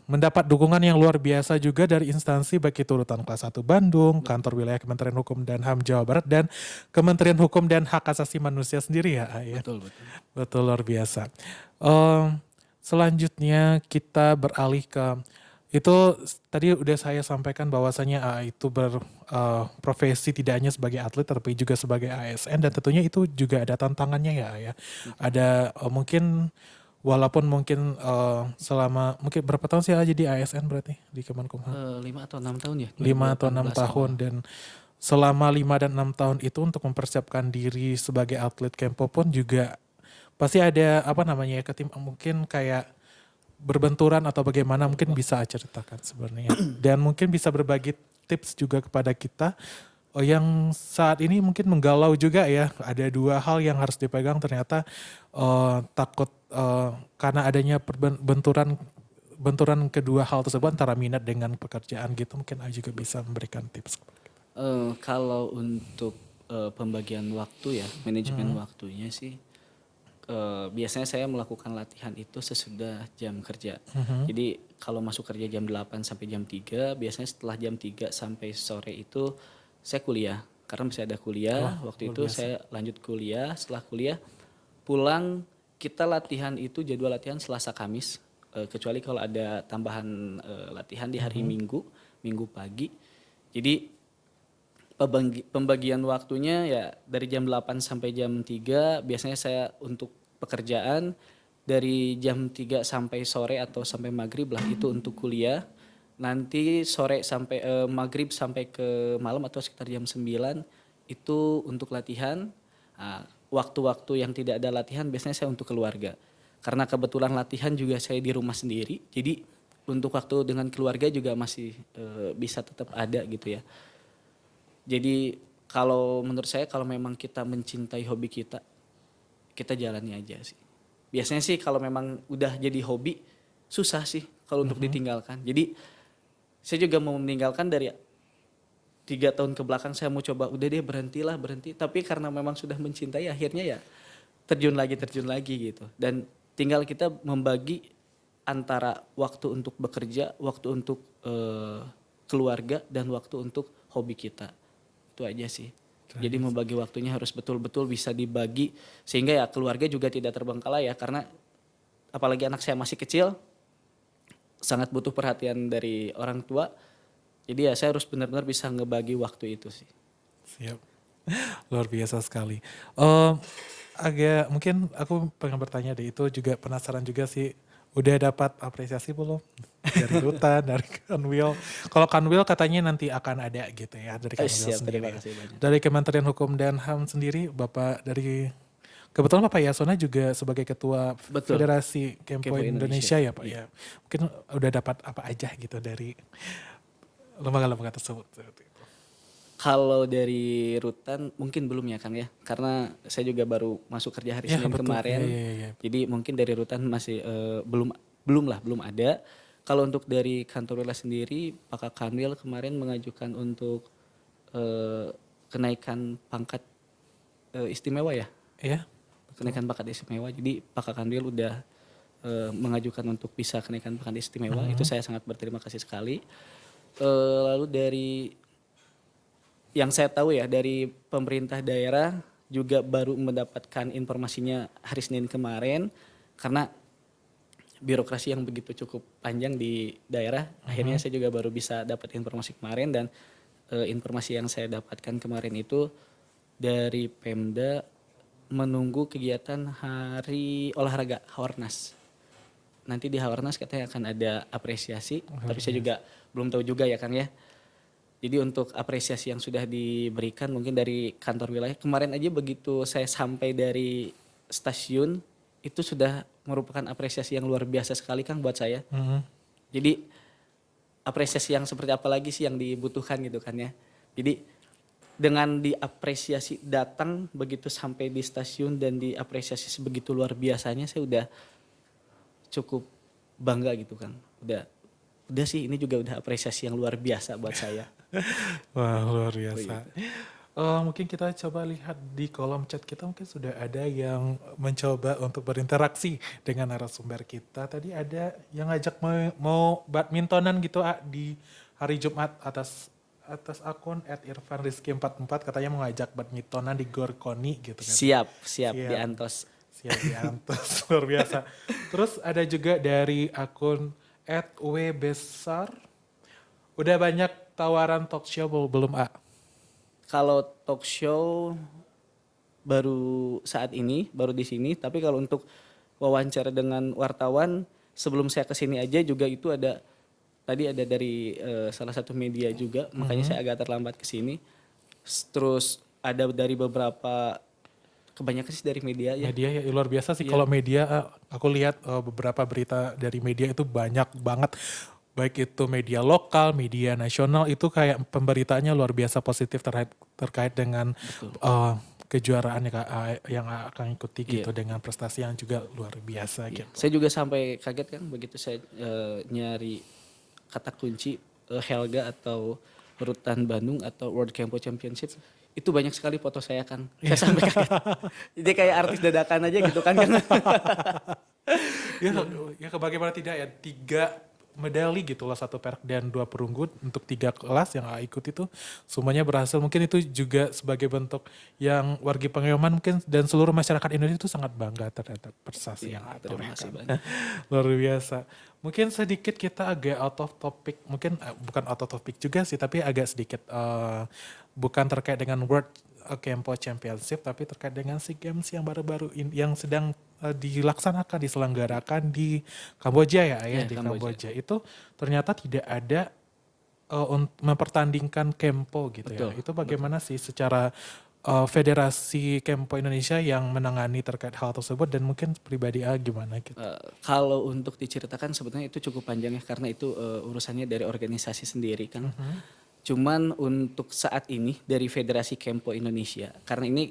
Speaker 1: mendapat dukungan yang luar biasa juga dari instansi baik itu Rutan Kelas 1 Bandung, Kantor Wilayah Kementerian Hukum dan HAM Jawa Barat, dan Kementerian Hukum dan Hak Asasi Manusia sendiri ya. Ya.
Speaker 2: Betul.
Speaker 1: Betul, luar biasa. Selanjutnya kita beralih ke itu tadi udah saya sampaikan bahwasanya itu berprofesi tidak hanya sebagai atlet tapi juga sebagai ASN, dan tentunya itu juga ada tantangannya ya. Ada mungkin walaupun mungkin selama mungkin berapa tahun sih jadi ASN berarti di Kemenkumham?
Speaker 2: 5 atau 6 tahun ya?
Speaker 1: 5 atau 6
Speaker 2: 2018
Speaker 1: tahun
Speaker 2: awal.
Speaker 1: dan selama 5 dan 6 tahun itu untuk mempersiapkan diri sebagai atlet Kempo pun juga pasti ada mungkin kayak berbenturan atau bagaimana, mungkin bisa ceritakan sebenarnya. Dan mungkin bisa berbagi tips juga kepada kita yang saat ini mungkin menggalau juga ya. Ada dua hal yang harus dipegang ternyata, takut karena adanya benturan kedua hal tersebut antara minat dengan pekerjaan gitu. Mungkin Ayu juga bisa memberikan tips.
Speaker 2: Kalau untuk pembagian waktu ya, manajemen waktunya sih biasanya saya melakukan latihan itu sesudah jam kerja. Jadi kalau masuk kerja jam 8 sampai jam 3, biasanya setelah jam 3 sampai sore itu saya kuliah. Karena masih ada kuliah, waktu itu saya lanjut kuliah, setelah kuliah pulang kita latihan itu jadwal latihan Selasa Kamis. Kecuali kalau ada tambahan latihan di hari Minggu pagi. Jadi pembagian waktunya ya dari jam 8 sampai jam 3 biasanya saya untuk pekerjaan, dari jam 3 sampai sore atau sampai maghrib lah itu untuk kuliah, nanti sore sampai maghrib sampai ke malam atau sekitar jam 9 itu untuk latihan. Nah, waktu-waktu yang tidak ada latihan biasanya saya untuk keluarga, karena kebetulan latihan juga saya di rumah sendiri, jadi untuk waktu dengan keluarga juga masih bisa tetap ada gitu ya. Jadi kalau menurut saya kalau memang kita mencintai hobi kita jalani aja sih. Biasanya sih kalau memang udah jadi hobi susah sih kalau untuk ditinggalkan. Jadi saya juga mau meninggalkan dari 3 tahun ke belakang, saya mau coba udah deh berhenti. Tapi karena memang sudah mencintai akhirnya ya terjun lagi gitu. Dan tinggal kita membagi antara waktu untuk bekerja, waktu untuk keluarga, dan waktu untuk hobi kita. Itu aja sih. Jadi membagi waktunya harus betul-betul bisa dibagi sehingga ya keluarga juga tidak terbengkalai ya, karena apalagi anak saya masih kecil sangat butuh perhatian dari orang tua. Jadi ya saya harus benar-benar bisa ngebagi waktu itu sih.
Speaker 1: Siap. Luar biasa sekali. Em, Agak mungkin aku pengen bertanya deh, itu juga penasaran juga sih. Udah dapat apresiasi belum dari Rutan, dari Kanwil? Kalau Kanwil katanya nanti akan ada gitu ya dari Kanwil
Speaker 2: Siap,
Speaker 1: sendiri.
Speaker 2: terima kasih banyak.
Speaker 1: Dari Kementerian Hukum dan HAM sendiri, Bapak dari kebetulan Bapak Yasona juga sebagai Ketua
Speaker 2: Betul,
Speaker 1: Federasi Kempo
Speaker 2: Kepo Indonesia.
Speaker 1: Indonesia ya Pak
Speaker 2: Iya.
Speaker 1: ya. Mungkin udah dapat apa aja gitu dari lembaga-lembaga tersebut. Seperti itu.
Speaker 2: Kalau dari Rutan mungkin belum ya Kang ya, karena saya juga baru masuk kerja hari
Speaker 1: Ya
Speaker 2: Senin
Speaker 1: betul.
Speaker 2: kemarin.
Speaker 1: Ya.
Speaker 2: Jadi mungkin dari Rutan masih belum ada. Kalau untuk dari kantor wilayah sendiri, Pak Kanwil kemarin mengajukan untuk eh, kenaikan pangkat istimewa ya,
Speaker 1: Ya.
Speaker 2: kenaikan pangkat istimewa. Jadi Pak Kanwil udah mengajukan untuk bisa kenaikan pangkat istimewa. Itu saya sangat berterima kasih sekali. Lalu dari yang saya tahu ya dari pemerintah daerah juga baru mendapatkan informasinya hari Senin kemarin, karena birokrasi yang begitu cukup panjang di daerah. Akhirnya saya juga baru bisa dapat informasi kemarin, dan informasi yang saya dapatkan kemarin itu dari Pemda menunggu kegiatan hari olahraga Hawarnas. Nanti di Hawarnas katanya akan ada apresiasi, tapi saya juga belum tahu juga ya Kang ya. Jadi untuk apresiasi yang sudah diberikan mungkin dari kantor wilayah, kemarin aja begitu saya sampai dari stasiun, itu sudah merupakan apresiasi yang luar biasa sekali Kang buat saya.
Speaker 1: Mhm.
Speaker 2: Jadi apresiasi yang seperti apa lagi sih yang dibutuhkan gitu kan ya. Jadi dengan diapresiasi datang begitu sampai di stasiun dan diapresiasi sebegitu luar biasanya, saya udah cukup bangga gitu Kang. Udah sih, ini juga udah apresiasi yang luar biasa buat saya.
Speaker 1: Wah luar
Speaker 2: Oh,
Speaker 1: biasa.
Speaker 2: gitu.
Speaker 1: Mungkin kita coba lihat di kolom chat kita, mungkin sudah ada yang mencoba untuk berinteraksi dengan narasumber kita. Tadi ada yang ngajak mau badmintonan gitu di hari Jumat atas akun @irfanrizky44, katanya mau ngajak badmintonan di Gor Koni gitu kan.
Speaker 2: Siap di
Speaker 1: Siap.
Speaker 2: Antos.
Speaker 1: Siap diantos, luar biasa. Terus ada juga dari akun @wbesar. Udah banyak tawaran talk show belum A?
Speaker 2: Kalau talk show baru saat ini, baru di sini. Tapi kalau untuk wawancara dengan wartawan, sebelum saya ke sini aja juga itu ada, tadi ada dari salah satu media juga, makanya saya agak terlambat ke sini. Terus ada dari beberapa, kebanyakan sih dari media ya.
Speaker 1: Media ya luar biasa sih.
Speaker 2: Iya.
Speaker 1: Kalau media, aku lihat beberapa berita dari media itu banyak banget. Baik itu media lokal, media nasional, itu kayak pemberitaannya luar biasa positif terkait dengan kejuaraan yang akan ikuti
Speaker 2: Iya.
Speaker 1: gitu, dengan prestasi yang juga luar biasa
Speaker 2: Iya.
Speaker 1: gitu.
Speaker 2: Saya juga sampai kaget kan begitu saya nyari kata kunci Helga atau Rutan Bandung atau World Kempo Championship, itu banyak sekali foto saya kan. Saya sampai kaget. Jadi kayak artis dadakan aja gitu kan.
Speaker 1: Ya bagaimana tidak ya, 3 medali gitu lah, 1 perak dan 2 perunggu untuk 3 kelas yang ikut itu semuanya berhasil. Mungkin itu juga sebagai bentuk yang wargi pengayuman mungkin dan seluruh masyarakat Indonesia itu sangat bangga terhadap prestasi yang
Speaker 2: Terima kasih
Speaker 1: ditorehkan.
Speaker 2: banyak.
Speaker 1: Luar biasa. Mungkin sedikit kita agak out of topic, mungkin bukan out of topic juga sih, tapi agak sedikit bukan terkait dengan World Kempo Championship, tapi terkait dengan SEA Games yang baru-baru yang sedang dilaksanakan, diselenggarakan di Kamboja ya,
Speaker 2: Ya,
Speaker 1: di
Speaker 2: Kamboja.
Speaker 1: Kamboja. Itu ternyata tidak ada mempertandingkan Kempo gitu
Speaker 2: Betul,
Speaker 1: ya. Itu bagaimana sih secara Federasi Kempo Indonesia yang menangani terkait hal tersebut, dan mungkin pribadi gimana gitu.
Speaker 2: Kalau untuk diceritakan sebetulnya itu cukup panjang ya, karena itu urusannya dari organisasi sendiri kan. Cuman untuk saat ini dari Federasi Kempo Indonesia, karena ini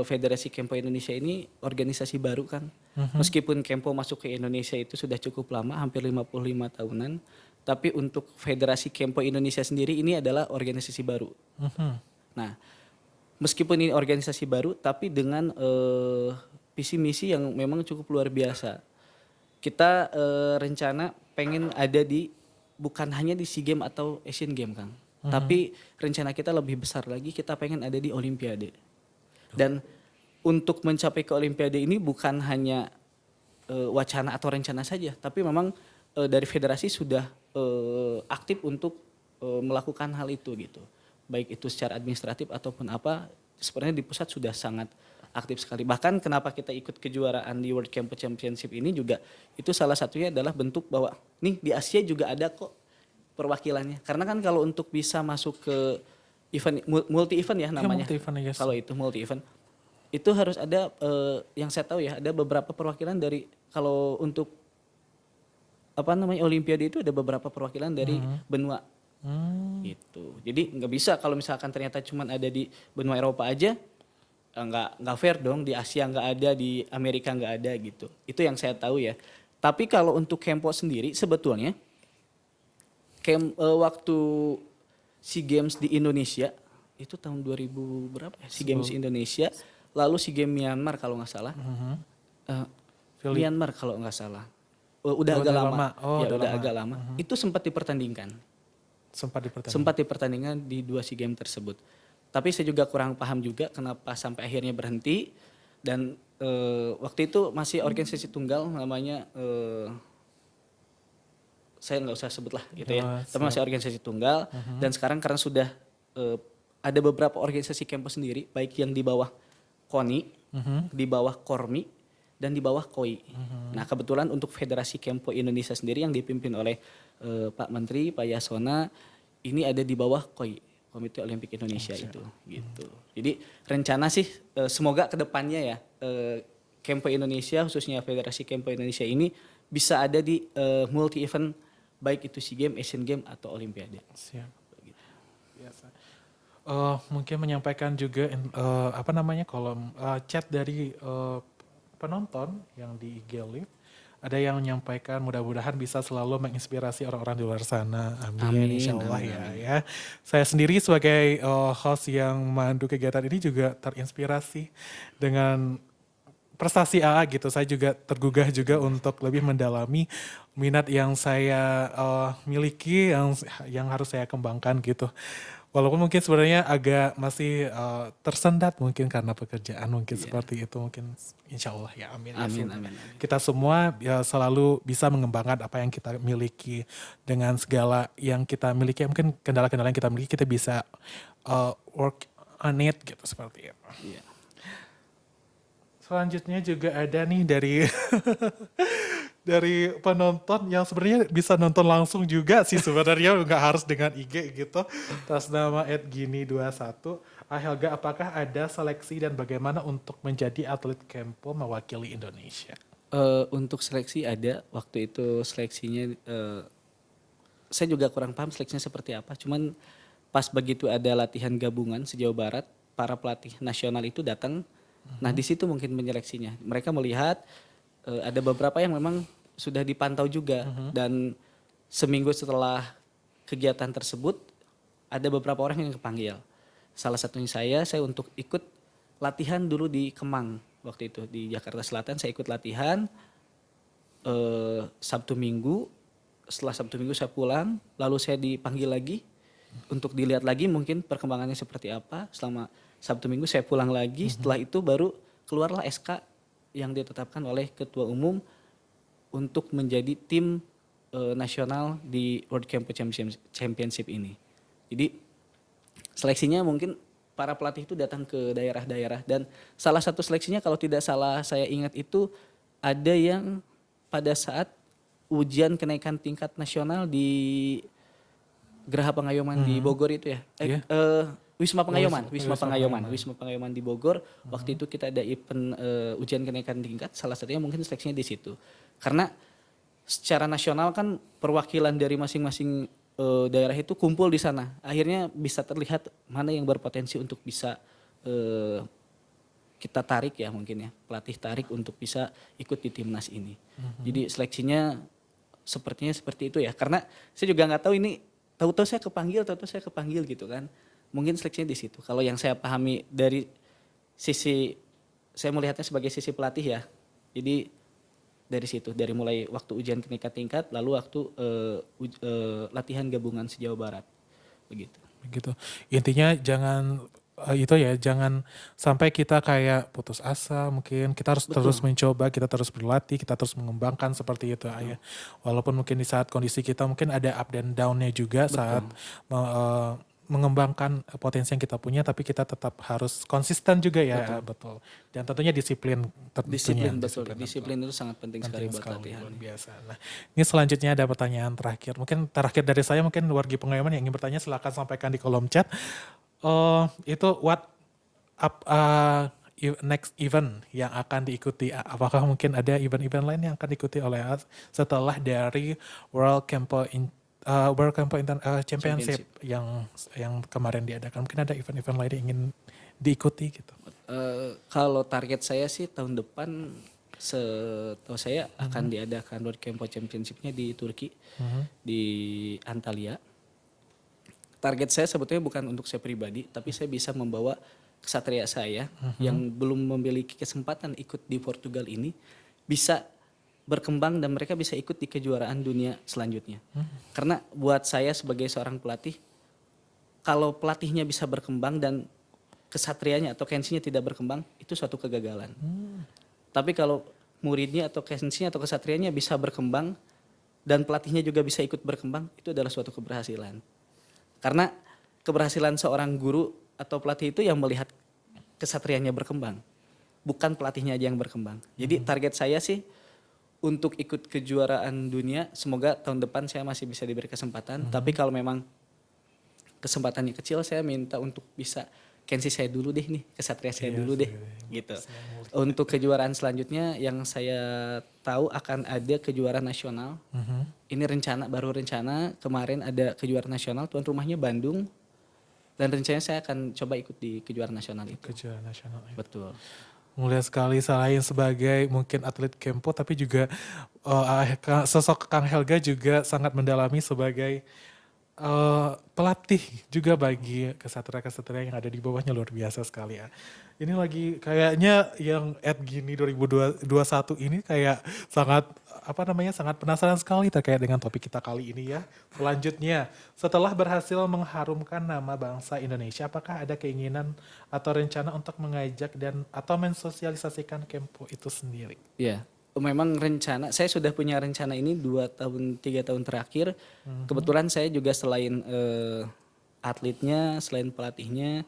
Speaker 2: Federasi Kempo Indonesia ini organisasi baru kan. Meskipun Kempo masuk ke Indonesia itu sudah cukup lama, hampir 55 tahunan. Tapi untuk Federasi Kempo Indonesia sendiri ini adalah organisasi baru. Nah, meskipun ini organisasi baru, tapi dengan visi misi yang memang cukup luar biasa. Kita rencana pengen ada di, bukan hanya di SEA Games atau Asian Games Kang. Tapi rencana kita lebih besar lagi, kita pengen ada di Olimpiade. Dan untuk mencapai ke Olimpiade ini bukan hanya wacana atau rencana saja, tapi memang dari federasi sudah aktif untuk melakukan hal itu gitu. Baik itu secara administratif ataupun apa, sebenarnya di pusat sudah sangat aktif sekali. Bahkan kenapa kita ikut kejuaraan di World Camp Championship ini juga itu salah satunya adalah bentuk bahwa nih di Asia juga ada kok perwakilannya. Karena kan kalau untuk bisa masuk ke event multi event ya namanya.
Speaker 1: Multi-event, yes.
Speaker 2: Kalau itu multi event itu harus ada yang saya tahu ya ada beberapa perwakilan dari kalau untuk apa namanya Olimpiade itu ada beberapa perwakilan dari benua gitu. Jadi nggak bisa kalau misalkan ternyata cuma ada di benua Eropa aja nggak fair dong, di Asia nggak ada, di Amerika nggak ada gitu. Itu yang saya tahu ya. Tapi kalau untuk Kempo sendiri sebetulnya waktu SEA Games di Indonesia itu tahun 2000 berapa ya? SEA Games Indonesia, lalu SEA Games Myanmar kalau nggak salah. Myanmar kalau nggak salah. Udah agak lama. Ya udah agak lama. Itu sempat dipertandingkan. Sempat dipertandingkan di 2 SEA Games tersebut. Tapi saya juga kurang paham juga kenapa sampai akhirnya berhenti. Dan waktu itu masih organisasi tunggal namanya saya nggak usah sebut lah gitu ya. Tapi masih organisasi tunggal dan sekarang karena sudah ada beberapa organisasi Kempo sendiri, baik yang di bawah KONI, di bawah KORMI, dan di bawah KOI. Nah kebetulan untuk Federasi Kempo Indonesia sendiri yang dipimpin oleh Pak Menteri, Pak Yasona, ini ada di bawah KOI, Komite Olimpik Indonesia itu. Gitu. Jadi rencana sih semoga kedepannya ya Kempo Indonesia khususnya Federasi Kempo Indonesia ini bisa ada di multi event baik itu SEA Games, Asian Games atau Olimpiade.
Speaker 1: Siap. Biasa. Mungkin menyampaikan juga kolom chat dari penonton yang di IG Live. Ada yang menyampaikan mudah-mudahan bisa selalu menginspirasi orang-orang di luar sana. Amin. Insyaallah ya. Saya sendiri sebagai host yang memandu kegiatan ini juga terinspirasi dengan prestasi AA gitu. Saya juga tergugah juga untuk lebih mendalami minat yang saya miliki, yang harus saya kembangkan gitu. Walaupun mungkin sebenarnya agak masih tersendat mungkin karena pekerjaan mungkin seperti itu, mungkin insya Allah ya amin.
Speaker 2: Amin.
Speaker 1: Kita semua ya selalu bisa mengembangkan apa yang kita miliki dengan segala yang kita miliki, mungkin kendala-kendala yang kita miliki kita bisa work on it gitu seperti itu.
Speaker 2: Iya.
Speaker 1: Selanjutnya juga ada nih dari dari penonton yang sebenarnya bisa nonton langsung juga sih sebenarnya, nggak harus dengan IG gitu. Atas nama @gini21, Helga, apakah ada seleksi dan bagaimana untuk menjadi atlet Kempo mewakili Indonesia?
Speaker 2: Untuk seleksi ada, waktu itu seleksinya saya juga kurang paham seleksinya seperti apa. Cuman pas begitu ada latihan gabungan sejauh barat, para pelatih nasional itu datang. Nah di situ mungkin menyeleksinya. Mereka melihat ada beberapa yang memang sudah dipantau juga dan seminggu setelah kegiatan tersebut ada beberapa orang yang kepanggil. Salah satunya saya untuk ikut latihan dulu di Kemang waktu itu di Jakarta Selatan. Saya ikut latihan Sabtu Minggu. Setelah Sabtu Minggu saya pulang, lalu saya dipanggil lagi untuk dilihat lagi mungkin perkembangannya seperti apa. Selama Sabtu Minggu saya pulang lagi, setelah itu baru keluarlah SK yang ditetapkan oleh Ketua Umum untuk menjadi tim nasional di World Camp Championship ini. Jadi seleksinya mungkin para pelatih itu datang ke daerah-daerah dan salah satu seleksinya kalau tidak salah saya ingat itu ada yang pada saat ujian kenaikan tingkat nasional di Geraha Pengayoman di Bogor itu ya. Wisma Pengayoman di Bogor. Waktu itu kita ada event ujian kenaikan tingkat, salah satunya mungkin seleksinya di situ. Karena secara nasional kan perwakilan dari masing-masing daerah itu kumpul di sana. Akhirnya bisa terlihat mana yang berpotensi untuk bisa kita tarik ya mungkin ya, pelatih tarik untuk bisa ikut di timnas ini. Jadi seleksinya sepertinya seperti itu ya. Karena saya juga nggak tahu ini, tahu-tahu saya kepanggil gitu kan. Mungkin seleksinya di situ. Kalau yang saya pahami dari sisi, saya melihatnya sebagai sisi pelatih ya. Jadi dari situ, dari mulai waktu ujian kenaikan tingkat, lalu waktu latihan gabungan sejauh barat, begitu.
Speaker 1: Gitu. Intinya jangan itu ya, jangan sampai kita kayak putus asa, mungkin kita harus terus
Speaker 2: Betul.
Speaker 1: mencoba, kita terus berlatih, kita terus mengembangkan seperti itu ya. Walaupun mungkin di saat kondisi kita mungkin ada up dan down-nya juga saat
Speaker 2: Betul.
Speaker 1: mengembangkan potensi yang kita punya, tapi kita tetap harus konsisten juga ya,
Speaker 2: Betul.
Speaker 1: betul. Dan tentunya disiplin, tentunya
Speaker 2: Disiplin, betul.
Speaker 1: betul.
Speaker 2: Disiplin itu sangat penting sekali buat
Speaker 1: Sekali,
Speaker 2: latihan.
Speaker 1: luar biasa. Nah, ini selanjutnya ada pertanyaan terakhir. Mungkin terakhir dari saya, mungkin wargi pengalaman yang ingin bertanya silakan sampaikan di kolom chat. Itu what up next event yang akan diikuti? Apakah mungkin ada event-event lain yang akan diikuti oleh us setelah dari World Campo Championship yang kemarin diadakan? Mungkin ada event-event lain yang ingin diikuti gitu.
Speaker 2: Kalau target saya sih tahun depan setahu saya akan diadakan World Campo Championship-nya di Turki, di Antalya. Target saya sebetulnya bukan untuk saya pribadi, tapi saya bisa membawa kesatria saya yang belum memiliki kesempatan ikut di Portugal ini bisa berkembang dan mereka bisa ikut di kejuaraan dunia selanjutnya. Karena buat saya sebagai seorang pelatih, kalau pelatihnya bisa berkembang dan kesatrianya atau kensinya tidak berkembang, itu suatu kegagalan. Tapi kalau muridnya atau kensinya atau kesatrianya bisa berkembang dan pelatihnya juga bisa ikut berkembang, itu adalah suatu keberhasilan. Karena keberhasilan seorang guru atau pelatih itu yang melihat kesatrianya berkembang, bukan pelatihnya aja yang berkembang. Jadi target saya sih untuk ikut kejuaraan dunia, semoga tahun depan saya masih bisa diberi kesempatan. Tapi kalau memang kesempatannya kecil, saya minta untuk bisa kensi saya dulu deh nih, kesatria saya dulu deh, gitu. Untuk kejuaraan selanjutnya yang saya tahu akan ada kejuaraan nasional. Ini baru rencana, kemarin ada kejuaraan nasional, tuan rumahnya Bandung. Dan rencananya saya akan coba ikut di kejuaraan nasional itu.
Speaker 1: Kejuaraan nasional.
Speaker 2: Betul.
Speaker 1: Mulia sekali selain sebagai mungkin atlet Kempo, tapi juga sosok Kang Helga juga sangat mendalami sebagai pelatih juga bagi kesatria-kesatria yang ada di bawahnya, luar biasa sekali ya. Ini lagi kayaknya yang gini 2021 ini kayak sangat sangat penasaran sekali terkait dengan topik kita kali ini ya. Selanjutnya, setelah berhasil mengharumkan nama bangsa Indonesia, apakah ada keinginan atau rencana untuk mengajak dan atau mensosialisasikan Kempo itu sendiri?
Speaker 2: Iya. Memang saya sudah punya rencana ini 2 tahun 3 tahun terakhir. Kebetulan saya juga selain atletnya, selain pelatihnya,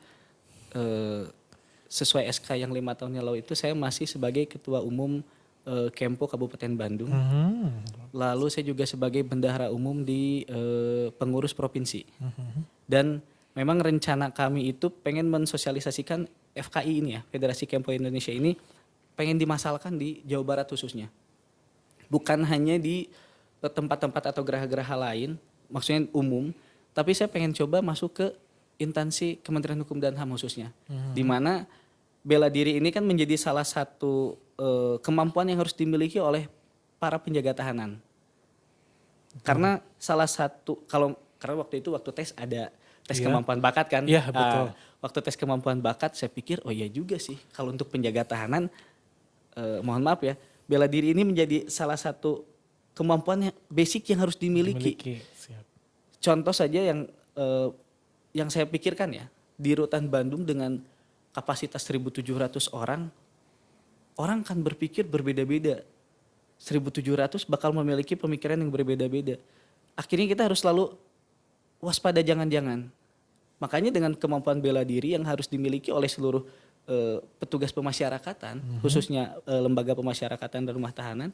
Speaker 2: sesuai SK yang 5 tahun yang lalu itu saya masih sebagai ketua umum Kempo Kabupaten Bandung. Lalu saya juga sebagai bendahara umum di pengurus provinsi. Dan memang rencana kami itu pengen mensosialisasikan FKI ini ya, Federasi Kempo Indonesia ini pengen dimasalkan di Jawa Barat khususnya. Bukan hanya di tempat-tempat atau geraha-geraha lain, maksudnya umum, tapi saya pengen coba masuk ke instansi Kementerian Hukum dan HAM khususnya. Di mana bela diri ini kan menjadi salah satu kemampuan yang harus dimiliki oleh para penjaga tahanan. Karena salah satu karena waktu tes ada tes kemampuan bakat kan.
Speaker 1: Iya, betul.
Speaker 2: Waktu tes kemampuan bakat saya pikir oh iya juga sih kalau untuk penjaga tahanan mohon maaf ya, bela diri ini menjadi salah satu kemampuan yang basic yang harus dimiliki.
Speaker 1: Siap.
Speaker 2: Contoh saja yang saya pikirkan ya, di Rutan Bandung dengan kapasitas 1.700 orang kan berpikir berbeda-beda. 1.700 bakal memiliki pemikiran yang berbeda-beda. Akhirnya kita harus selalu waspada jangan-jangan. Makanya dengan kemampuan bela diri yang harus dimiliki oleh seluruh petugas pemasyarakatan, khususnya lembaga pemasyarakatan dan rumah tahanan,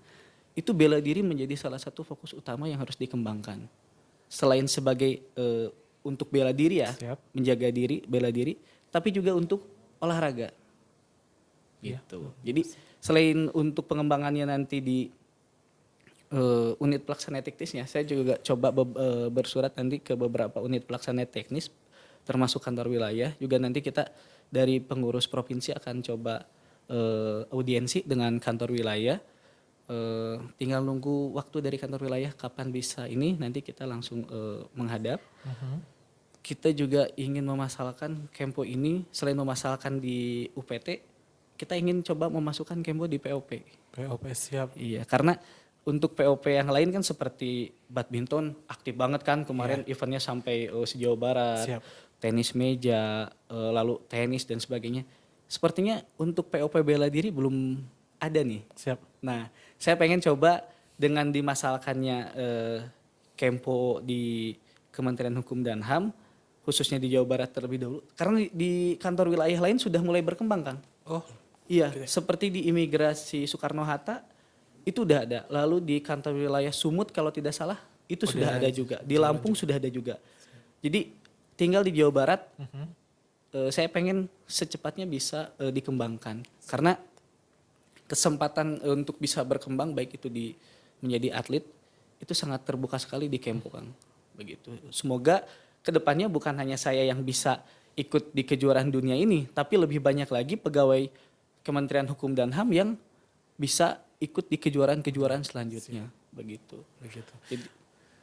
Speaker 2: itu bela diri menjadi salah satu fokus utama yang harus dikembangkan. Selain sebagai untuk bela diri ya,
Speaker 1: Siap.
Speaker 2: menjaga diri, bela diri, tapi juga untuk olahraga. Gitu. Jadi selain untuk pengembangannya nanti di unit pelaksana teknisnya, saya juga coba bersurat nanti ke beberapa unit pelaksana teknis, termasuk kantor wilayah. Juga nanti kita dari pengurus provinsi akan coba audiensi dengan kantor wilayah. Tinggal nunggu waktu dari kantor wilayah kapan bisa ini, nanti kita langsung menghadap. Kita juga ingin memasalkan Kempo ini, selain memasalkan di UPT, kita ingin coba memasukkan Kempo di POP.
Speaker 1: POP siap.
Speaker 2: Iya, karena untuk POP yang lain kan seperti badminton aktif banget kan kemarin eventnya sampai se-Jawa Barat.
Speaker 1: Siap.
Speaker 2: tenis meja, lalu tenis dan sebagainya. Sepertinya untuk POP bela diri belum ada nih.
Speaker 1: Siap.
Speaker 2: Nah, saya pengen coba dengan dimasalkannya Kempo di Kementerian Hukum dan HAM, khususnya di Jawa Barat terlebih dahulu. Karena di kantor wilayah lain sudah mulai berkembang, Kang.
Speaker 1: Oh,
Speaker 2: Iya, seperti di imigrasi Soekarno-Hatta itu udah ada. Lalu di kantor wilayah Sumut kalau tidak salah itu sudah ada juga. Di Lampung sudah ada juga. Jadi tinggal di Jawa Barat, saya pengen secepatnya bisa dikembangkan. Karena kesempatan untuk bisa berkembang baik itu di menjadi atlet itu sangat terbuka sekali di Kempo, Kang. Begitu. Semoga kedepannya bukan hanya saya yang bisa ikut di kejuaraan dunia ini, tapi lebih banyak lagi pegawai Kementerian Hukum dan HAM yang bisa ikut di kejuaraan-kejuaraan selanjutnya. Begitu. Jadi,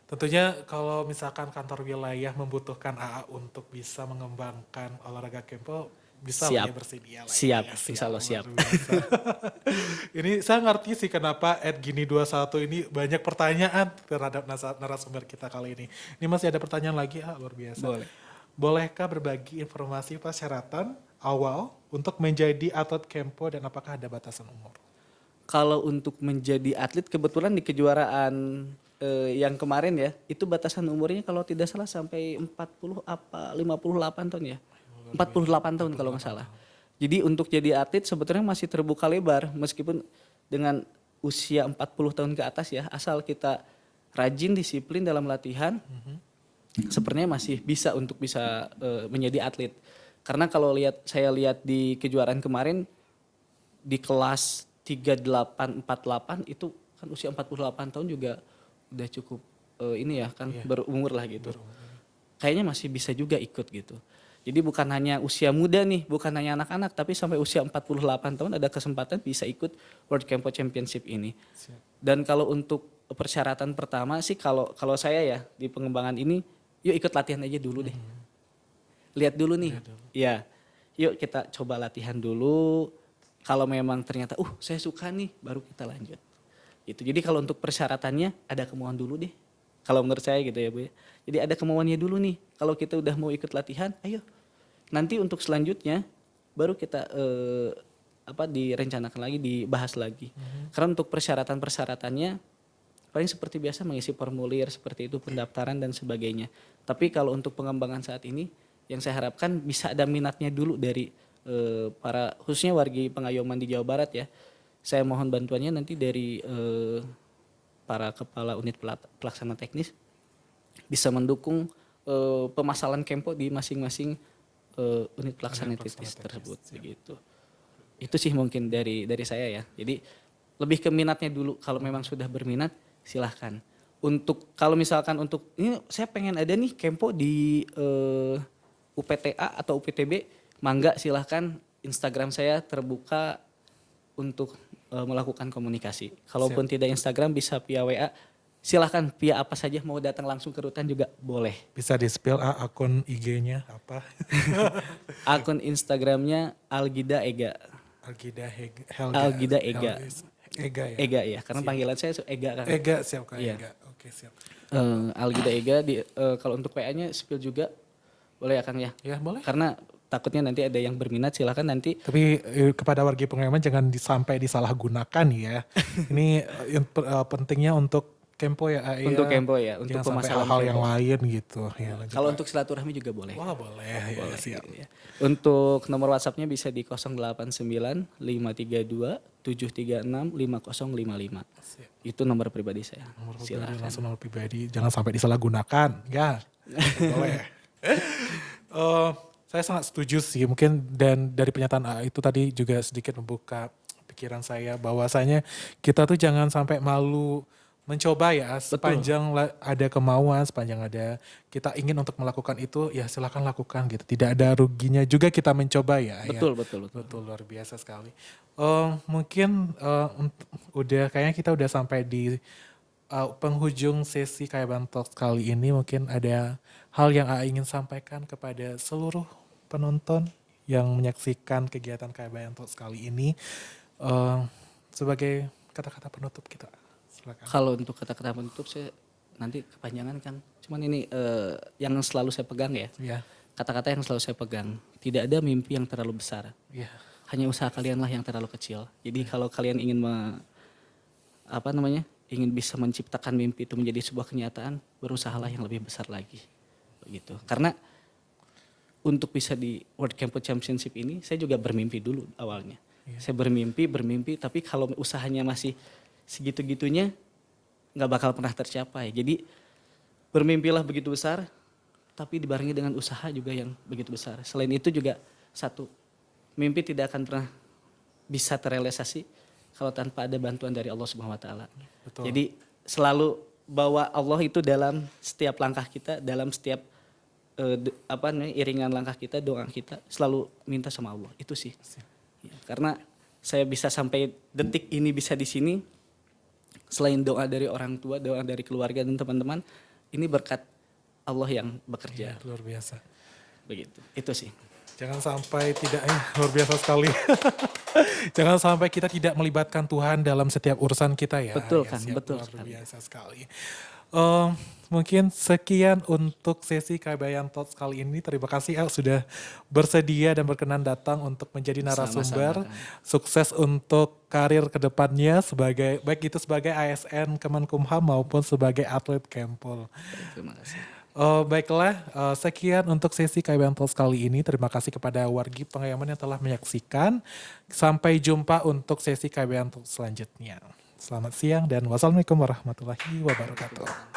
Speaker 1: tentunya kalau misalkan kantor wilayah membutuhkan AA untuk bisa mengembangkan olahraga Kempo, bisa lah
Speaker 2: Siap.
Speaker 1: ya bersedia lah.
Speaker 2: Siap,
Speaker 1: ya.
Speaker 2: insya Allah siap.
Speaker 1: Luar biasa. Ini saya ngerti sih kenapa @gini21 ini banyak pertanyaan terhadap narasumber kita kali ini. Ini masih ada pertanyaan lagi, luar biasa.
Speaker 2: Boleh.
Speaker 1: Bolehkah berbagi informasi persyaratan awal untuk menjadi atlet Kempo dan apakah ada batasan umur?
Speaker 2: Kalau untuk menjadi atlet kebetulan di kejuaraan yang kemarin ya, itu batasan umurnya kalau tidak salah sampai 58 tahun ya. 48 tahun kalau nggak salah. Jadi untuk jadi atlet sebetulnya masih terbuka lebar meskipun dengan usia 40 tahun ke atas ya, asal kita rajin, disiplin dalam latihan, sepertinya masih bisa untuk bisa menjadi atlet. Karena kalau saya lihat di kejuaraan kemarin di kelas 38-48 itu kan usia 48 tahun juga udah cukup ini ya kan berumur lah gitu. Kayaknya masih bisa juga ikut gitu. Jadi bukan hanya usia muda nih, bukan hanya anak-anak, tapi sampai usia 48 tahun ada kesempatan bisa ikut World Kempo Championship ini. Dan kalau untuk persyaratan pertama sih kalau saya ya di pengembangan ini, yuk ikut latihan aja dulu deh. Lihat dulu nih. Ya. Yuk kita coba latihan dulu. Kalau memang ternyata saya suka nih, baru kita lanjut. Gitu. Jadi kalau untuk persyaratannya ada kemauan dulu deh. Kalau menurut saya gitu ya, Bu. Jadi ada kemauannya dulu nih. Kalau kita udah mau ikut latihan, ayo. Nanti untuk selanjutnya baru kita direncanakan lagi, dibahas lagi. Karena untuk persyaratan-persyaratannya paling seperti biasa mengisi formulir seperti itu, pendaftaran dan sebagainya. Tapi kalau untuk pengembangan saat ini yang saya harapkan bisa ada minatnya dulu dari para khususnya wargi pengayoman di Jawa Barat ya. Saya mohon bantuannya nanti dari para kepala unit pelaksana teknis bisa mendukung pemasalan Kempo di masing-masing unit pelaksana teknis tersebut begitu. Itu sih mungkin dari saya ya. Jadi lebih ke minatnya dulu. Kalau memang sudah berminat silahkan. Untuk kalau misalkan untuk ini saya pengen ada nih Kempo di UPTA atau UPTB, mangga silahkan. Instagram saya terbuka untuk melakukan komunikasi. Kalaupun tidak Instagram bisa via WA. Silahkan via apa saja, mau datang langsung ke rutan juga boleh.
Speaker 1: Bisa di-spill akun IG-nya apa?
Speaker 2: Akun Instagramnya Algida Ega.
Speaker 1: Algida Ega. Ega ya?
Speaker 2: Ega ya, karena panggilan saya Ega kan.
Speaker 1: Ega siap Kak,
Speaker 2: Iya.
Speaker 1: Ega. Oke siap.
Speaker 2: Algida Ega, kalau untuk PA-nya spill juga boleh ya Kang ya?
Speaker 1: Ya boleh.
Speaker 2: Karena takutnya nanti ada yang berminat silahkan nanti.
Speaker 1: Tapi kepada warga pengayoman jangan sampai disalahgunakan ya. Ini pentingnya untuk Kempo ya.
Speaker 2: Untuk Kempo ya, untuk
Speaker 1: jangan sampai
Speaker 2: pemasaran
Speaker 1: hal
Speaker 2: Kempo.
Speaker 1: yang lain gitu. Ya,
Speaker 2: Kalau untuk silaturahmi juga boleh.
Speaker 1: wah boleh.
Speaker 2: Boleh,
Speaker 1: Ya, siap.
Speaker 2: gitu ya. Untuk nomor WhatsApp-nya bisa di 089 532 736 5055. Itu nomor pribadi saya.
Speaker 1: Nomor pribadi,
Speaker 2: Silakan.
Speaker 1: langsung nomor pribadi. Jangan sampai disalahgunakan. Ya, boleh. Saya sangat setuju sih. Mungkin dan dari pernyataan AA itu tadi juga sedikit membuka pikiran saya bahwasanya kita tuh jangan sampai malu mencoba ya. Sepanjang ada kemauan, sepanjang ada kita ingin untuk melakukan itu, ya silakan lakukan gitu. Tidak ada ruginya juga kita mencoba ya.
Speaker 2: Betul,
Speaker 1: ya.
Speaker 2: betul.
Speaker 1: Betul, luar biasa sekali. Mungkin udah kayaknya kita udah sampai di penghujung sesi Kayaban Talks kali ini. Mungkin ada hal yang AA ingin sampaikan kepada seluruh penonton yang menyaksikan kegiatan Kayaban Talks kali ini sebagai kata-kata penutup kita. Silakan.
Speaker 2: Kalau untuk kata-kata penutup saya nanti kepanjangan kan. Cuman ini yang selalu saya pegang ya.
Speaker 1: Ya.
Speaker 2: kata-kata yang selalu saya pegang. Tidak ada mimpi yang terlalu besar.
Speaker 1: Iya.
Speaker 2: Hanya usaha kalianlah yang terlalu kecil. Jadi kalau kalian ingin ingin bisa menciptakan mimpi itu menjadi sebuah kenyataan, berusahalah yang lebih besar lagi. Begitu. Karena untuk bisa di World Campus Championship ini, saya juga bermimpi dulu awalnya. Saya bermimpi, tapi kalau usahanya masih segitu-gitunya, nggak bakal pernah tercapai. Jadi bermimpilah begitu besar, tapi dibarengi dengan usaha juga yang begitu besar. Selain itu juga satu, mimpi tidak akan pernah bisa terrealisasi kalau tanpa ada bantuan dari Allah Subhanahu wa taala. Jadi selalu bawa Allah itu dalam setiap langkah kita, dalam setiap iringan langkah kita, doa kita, selalu minta sama Allah. Itu sih. Ya, karena saya bisa sampai detik ini bisa di sini, selain doa dari orang tua, doa dari keluarga dan teman-teman, ini berkat Allah yang bekerja.
Speaker 1: Iya, luar biasa.
Speaker 2: Begitu. Itu sih.
Speaker 1: Jangan sampai luar biasa sekali. Jangan sampai kita tidak melibatkan Tuhan dalam setiap urusan kita ya.
Speaker 2: Betul
Speaker 1: Ya,
Speaker 2: kan,
Speaker 1: siap,
Speaker 2: betul
Speaker 1: luar
Speaker 2: sekali.
Speaker 1: biasa sekali. Mungkin sekian untuk sesi KBN Talks kali ini. Terima kasih sudah bersedia dan berkenan datang untuk menjadi narasumber.
Speaker 2: Sama-sama,
Speaker 1: Sukses untuk karir kedepannya baik itu sebagai ASN Kemenkumham maupun sebagai atlet Kempul.
Speaker 2: Terima kasih.
Speaker 1: Baiklah, sekian untuk sesi KBN Talks kali ini. Terima kasih kepada wargi pengayaman yang telah menyaksikan. Sampai jumpa untuk sesi KBN Talks selanjutnya. Selamat siang dan wassalamualaikum warahmatullahi wabarakatuh.